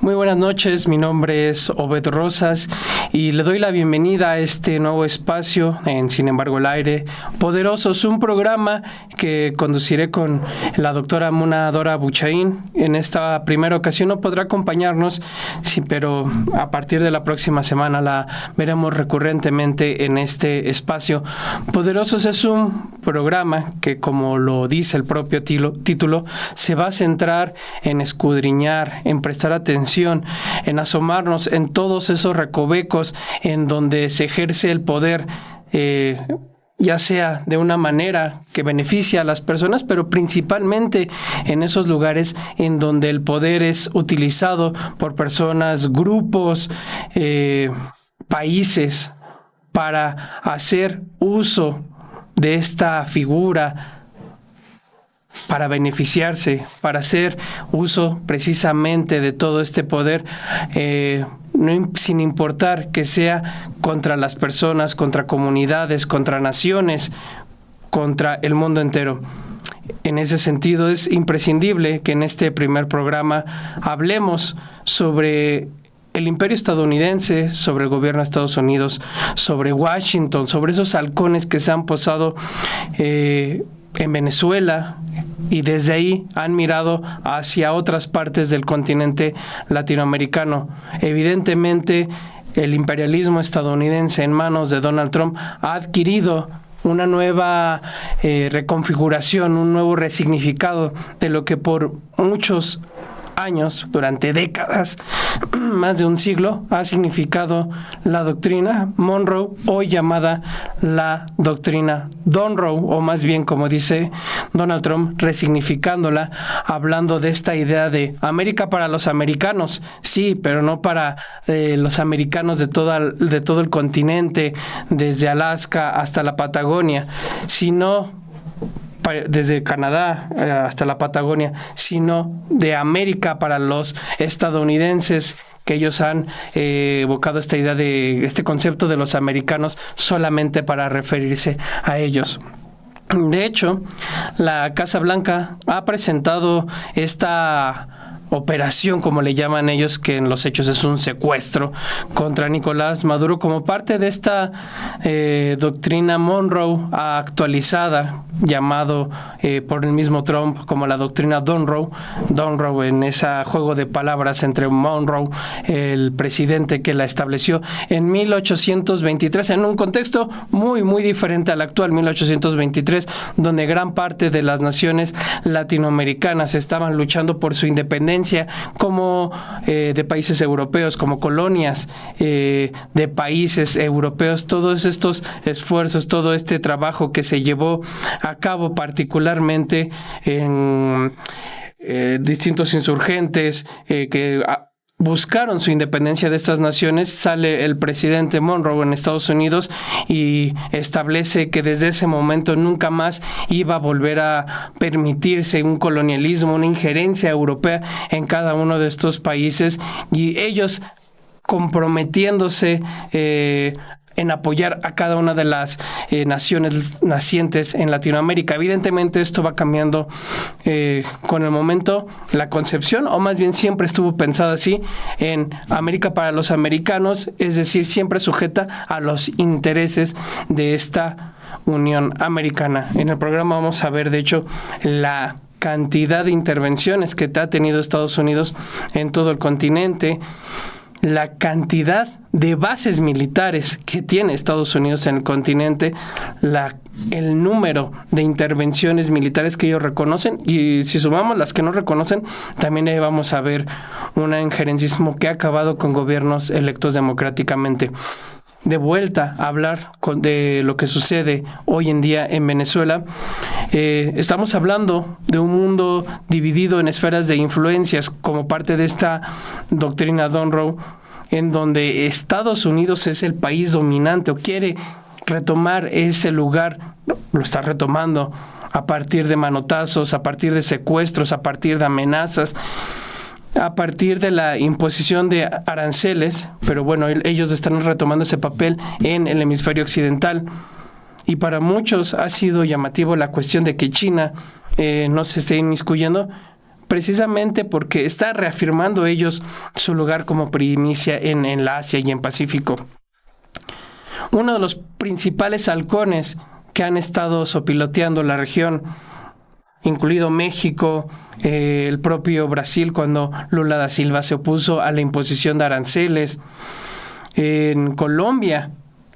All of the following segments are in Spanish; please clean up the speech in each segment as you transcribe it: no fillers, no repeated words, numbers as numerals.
Muy buenas noches, mi nombre es Obed Rosas y le doy la bienvenida a este nuevo espacio en Sin embargo el aire. Poderosos, un programa que conduciré con la doctora Muna Dora Buchaín. En esta primera ocasión no podrá acompañarnos, sí, pero a partir de la próxima semana la veremos recurrentemente en este espacio. Poderosos es un programa que, como lo dice el propio título, se va a centrar en escudriñar, en prestar atención, en asomarnos en todos esos recovecos en donde se ejerce el poder, ya sea de una manera que beneficia a las personas, pero principalmente en esos lugares en donde el poder es utilizado por personas, grupos, países, para hacer uso de esta figura para beneficiarse, para hacer uso precisamente de todo este poder, sin importar que sea contra las personas, contra comunidades, contra naciones, contra el mundo entero. En ese sentido, es imprescindible que en este primer programa hablemos sobre el imperio estadounidense, sobre el gobierno de Estados Unidos, sobre Washington, sobre esos halcones que se han posado en Venezuela, y desde ahí han mirado hacia otras partes del continente latinoamericano. Evidentemente, el imperialismo estadounidense en manos de Donald Trump ha adquirido una nueva reconfiguración, un nuevo resignificado de lo que por muchos años, durante décadas, más de un siglo, ha significado la doctrina Monroe, hoy llamada la doctrina Donroe, o más bien, como dice Donald Trump, resignificándola, hablando de esta idea de América para los americanos, sí, pero no para los americanos de todo el continente, desde Alaska hasta la Patagonia, sino desde Canadá hasta la Patagonia, sino de América para los estadounidenses, que ellos han evocado esta idea de este concepto de los americanos solamente para referirse a ellos. De hecho, la Casa Blanca ha presentado esta operación, como le llaman ellos, que en los hechos es un secuestro contra Nicolás Maduro, como parte de esta doctrina Monroe actualizada, llamado por el mismo Trump como la doctrina Donroe en ese juego de palabras entre Monroe, el presidente que la estableció en 1823, en un contexto muy, muy diferente al actual, 1823, donde gran parte de las naciones latinoamericanas estaban luchando por su independencia, como de países europeos, como colonias de países europeos. Todos estos esfuerzos, todo este trabajo que se llevó a cabo particularmente en distintos insurgentes que buscaron su independencia de estas naciones, sale el presidente Monroe en Estados Unidos y establece que desde ese momento nunca más iba a volver a permitirse un colonialismo, una injerencia europea en cada uno de estos países, y ellos comprometiéndose en apoyar a cada una de las naciones nacientes en Latinoamérica. Evidentemente esto va cambiando con el momento, la concepción, o más bien siempre estuvo pensada así, en América para los americanos, es decir, siempre sujeta a los intereses de esta Unión Americana. En el programa vamos a ver, de hecho, la cantidad de intervenciones que ha tenido Estados Unidos en todo el continente, la cantidad de bases militares que tiene Estados Unidos en el continente, el número de intervenciones militares que ellos reconocen, y si sumamos las que no reconocen, también ahí vamos a ver un injerencismo que ha acabado con gobiernos electos democráticamente. De vuelta a hablar de lo que sucede hoy en día en Venezuela, estamos hablando de un mundo dividido en esferas de influencias como parte de esta doctrina Donroe, en donde Estados Unidos es el país dominante o quiere retomar ese lugar, lo está retomando a partir de manotazos, a partir de secuestros, a partir de amenazas, a partir de la imposición de aranceles, pero bueno, ellos están retomando ese papel en el hemisferio occidental. Y para muchos ha sido llamativo la cuestión de que China no se esté inmiscuyendo, precisamente porque está reafirmando ellos su lugar como primicia en la Asia y en Pacífico. Uno de los principales halcones que han estado sopiloteando la región, incluido México, el propio Brasil cuando Lula da Silva se opuso a la imposición de aranceles, en Colombia,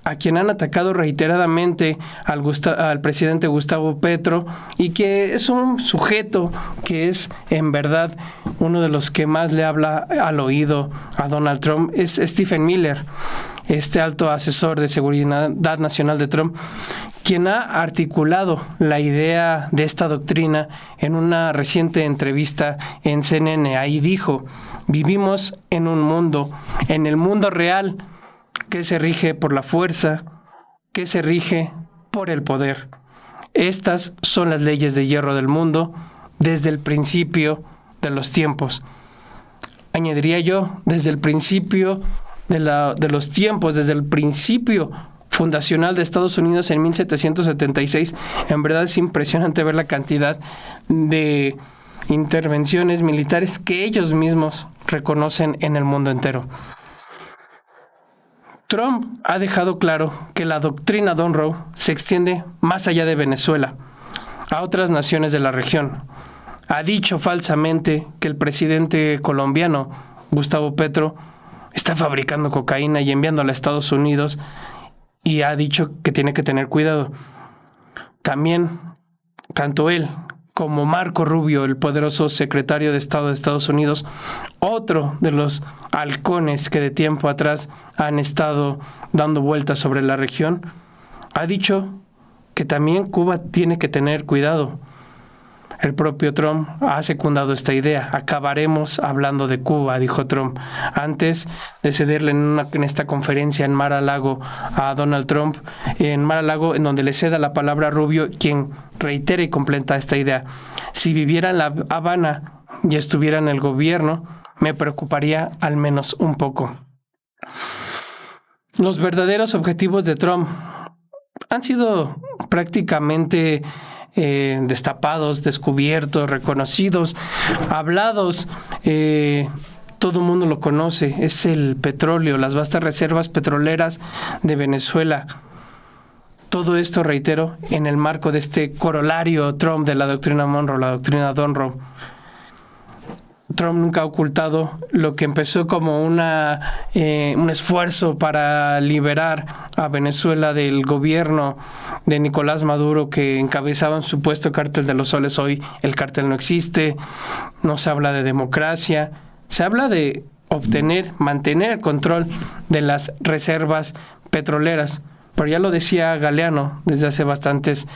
a quien han atacado reiteradamente al presidente Gustavo Petro, y que es un sujeto que es en verdad uno de los que más le habla al oído a Donald Trump, es Stephen Miller, este alto asesor de seguridad nacional de Trump, quien ha articulado la idea de esta doctrina en una reciente entrevista en CNN. Ahí dijo: vivimos en un mundo, en el mundo real, que se rige por la fuerza, que se rige por el poder. Estas son las leyes de hierro del mundo desde el principio de los tiempos. Añadiría yo, desde el principio de los tiempos, desde el principio fundacional de Estados Unidos en 1776. En verdad es impresionante ver la cantidad de intervenciones militares que ellos mismos reconocen en el mundo entero. Trump ha dejado claro que la doctrina Monroe se extiende más allá de Venezuela, a otras naciones de la región. Ha dicho falsamente que el presidente colombiano, Gustavo Petro, está fabricando cocaína y enviándola a Estados Unidos, y ha dicho que tiene que tener cuidado. También, tanto él como Marco Rubio, el poderoso secretario de Estado de Estados Unidos, otro de los halcones que de tiempo atrás han estado dando vueltas sobre la región, ha dicho que también Cuba tiene que tener cuidado. El propio Trump ha secundado esta idea. Acabaremos hablando de Cuba, dijo Trump, antes de cederle en esta conferencia en Mar-a-Lago a Donald Trump, en Mar-a-Lago, en donde le ceda la palabra a Rubio, quien reitera y completa esta idea. Si viviera en La Habana y estuviera en el gobierno, me preocuparía al menos un poco. Los verdaderos objetivos de Trump han sido prácticamente destapados, descubiertos, reconocidos, hablados. Todo el mundo lo conoce. Es el petróleo, las vastas reservas petroleras de Venezuela. Todo esto, reitero, en el marco de este corolario Trump de la doctrina Monroe, la doctrina Monroe. Trump nunca ha ocultado lo que empezó como un esfuerzo para liberar a Venezuela del gobierno de Nicolás Maduro, que encabezaba un supuesto cártel de los soles. Hoy el cártel no existe, no se habla de democracia, se habla de mantener el control de las reservas petroleras. Pero ya lo decía Galeano desde hace bastantes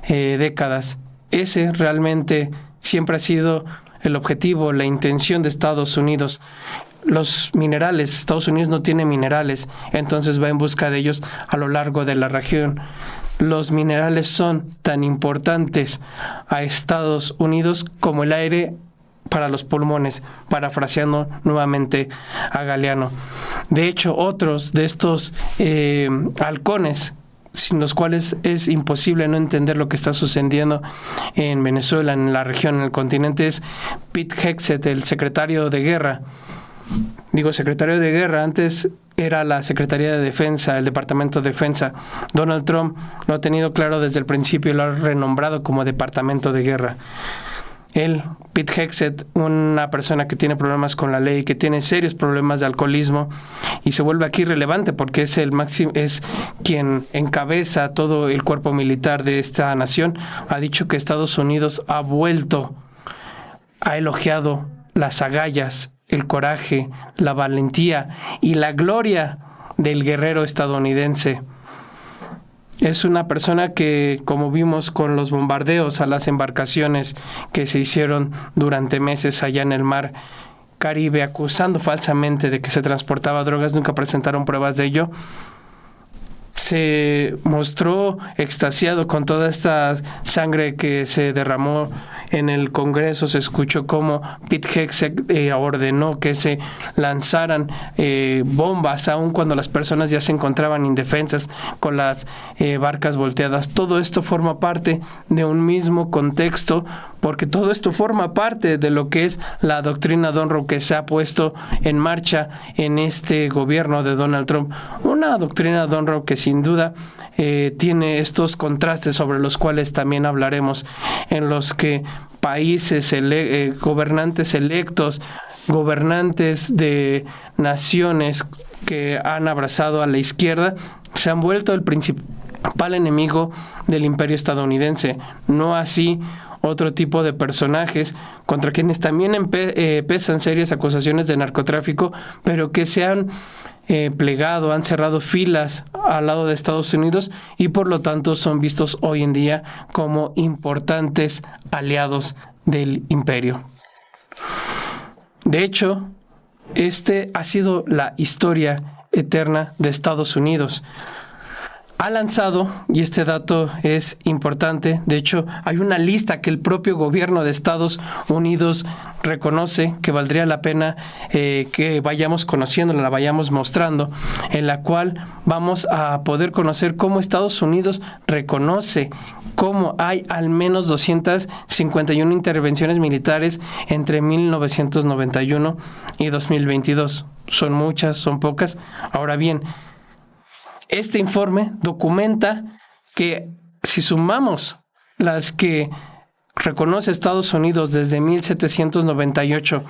décadas, ese realmente siempre ha sido el objetivo, la intención de Estados Unidos. Los minerales, Estados Unidos no tiene minerales, entonces va en busca de ellos a lo largo de la región. Los minerales son tan importantes a Estados Unidos como el aire para los pulmones, parafraseando nuevamente a Galeano. De hecho, otros de estos halcones, sin los cuales es imposible no entender lo que está sucediendo en Venezuela, en la región, en el continente, es Pete Hegseth, el secretario de guerra. Digo secretario de guerra, antes era la Secretaría de Defensa, el Departamento de Defensa. Donald Trump lo ha tenido claro desde el principio y lo ha renombrado como Departamento de Guerra. Él, Pete Hegseth, una persona que tiene problemas con la ley, que tiene serios problemas de alcoholismo, y se vuelve aquí relevante porque es es quien encabeza todo el cuerpo militar de esta nación, ha dicho que Estados Unidos ha elogiado las agallas, el coraje, la valentía y la gloria del guerrero estadounidense. Es una persona que, como vimos con los bombardeos a las embarcaciones que se hicieron durante meses allá en el mar Caribe, acusando falsamente de que se transportaba drogas, nunca presentaron pruebas de ello. Se mostró extasiado con toda esta sangre que se derramó en el Congreso. Se escuchó cómo Pete Hegseth ordenó que se lanzaran bombas, aun cuando las personas ya se encontraban indefensas con las barcas volteadas. Todo esto forma parte de un mismo contexto porque todo esto forma parte de lo que es la doctrina Monroe que se ha puesto en marcha en este gobierno de Donald Trump. Una doctrina Monroe que sin duda tiene estos contrastes sobre los cuales también hablaremos, en los que países, gobernantes electos, gobernantes de naciones que han abrazado a la izquierda, se han vuelto el principal enemigo del imperio estadounidense. No así otro tipo de personajes contra quienes también pesan serias acusaciones de narcotráfico, pero que se han plegado, han cerrado filas al lado de Estados Unidos y por lo tanto son vistos hoy en día como importantes aliados del imperio. De hecho, este ha sido la historia eterna de Estados Unidos. Ha lanzado, y este dato es importante, de hecho hay una lista que el propio gobierno de Estados Unidos reconoce que valdría la pena que vayamos conociendo, la vayamos mostrando, en la cual vamos a poder conocer cómo Estados Unidos reconoce cómo hay al menos 251 intervenciones militares entre 1991 y 2022. Son muchas, son pocas. Ahora bien, este informe documenta que si sumamos las que reconoce Estados Unidos desde 1798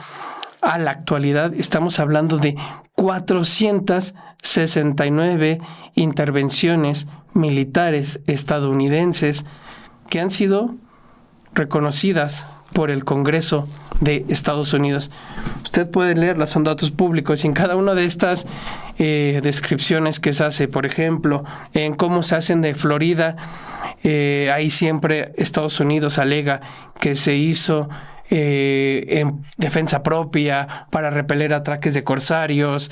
a la actualidad, estamos hablando de 469 intervenciones militares estadounidenses que han sido reconocidas por el Congreso de Estados Unidos. Usted puede leerlas, son datos públicos, y en cada una de estas descripciones que se hace, por ejemplo, en cómo se hacen de Florida, ahí siempre Estados Unidos alega que se hizo en defensa propia, para repeler ataques de corsarios,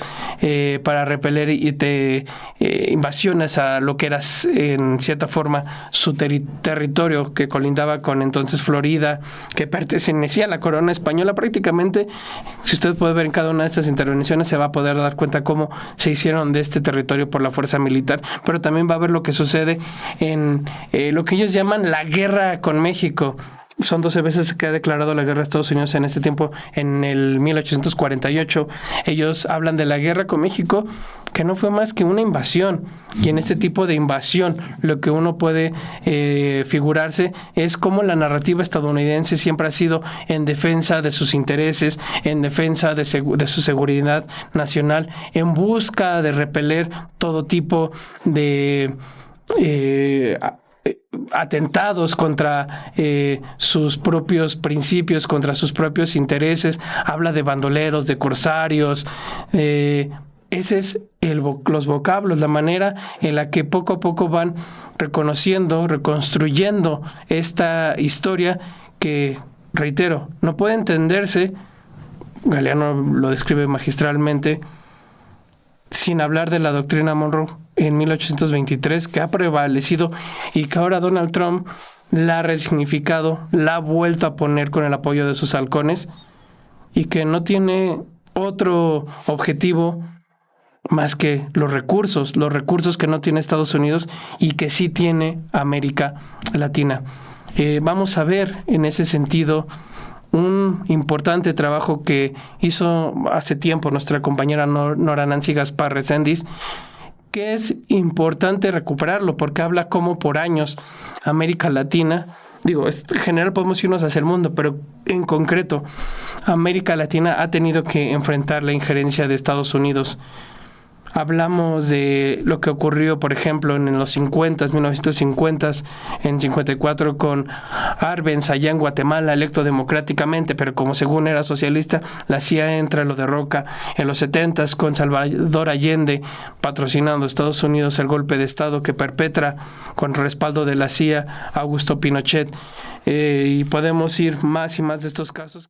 para repeler invasiones a lo que era en cierta forma su territorio que colindaba con entonces Florida, que pertenecía a la corona española. Prácticamente, si usted puede ver en cada una de estas intervenciones, se va a poder dar cuenta cómo se hicieron de este territorio por la fuerza militar, pero también va a ver lo que sucede en lo que ellos llaman la guerra con México. Son 12 veces que ha declarado la guerra a Estados Unidos en este tiempo. En el 1848 ellos hablan de la guerra con México, que no fue más que una invasión. Y en este tipo de invasión lo que uno puede figurarse es cómo la narrativa estadounidense siempre ha sido en defensa de sus intereses, en defensa de su seguridad nacional, en busca de repeler todo tipo de atentados contra sus propios principios, contra sus propios intereses. Habla de bandoleros, de corsarios. Ese es los vocablos, la manera en la que poco a poco van reconociendo, reconstruyendo esta historia que, reitero, no puede entenderse, Galeano lo describe magistralmente, sin hablar de la doctrina Monroe en 1823, que ha prevalecido y que ahora Donald Trump la ha resignificado, la ha vuelto a poner con el apoyo de sus halcones, y que no tiene otro objetivo más que los recursos que no tiene Estados Unidos y que sí tiene América Latina. Vamos a ver en ese sentido un importante trabajo que hizo hace tiempo nuestra compañera Nora Nancy Gaspar Reséndiz, que es importante recuperarlo porque habla cómo por años América Latina, en general podemos irnos hacia el mundo, pero en concreto América Latina ha tenido que enfrentar la injerencia de Estados Unidos. Hablamos de lo que ocurrió, por ejemplo, en los 1950, en 54, con Arbenz allá en Guatemala, electo democráticamente, pero como según era socialista, la CIA entra, lo derroca. En los 70, con Salvador Allende, patrocinando a Estados Unidos el golpe de Estado que perpetra con respaldo de la CIA Augusto Pinochet. Y podemos ir más y más de estos casos.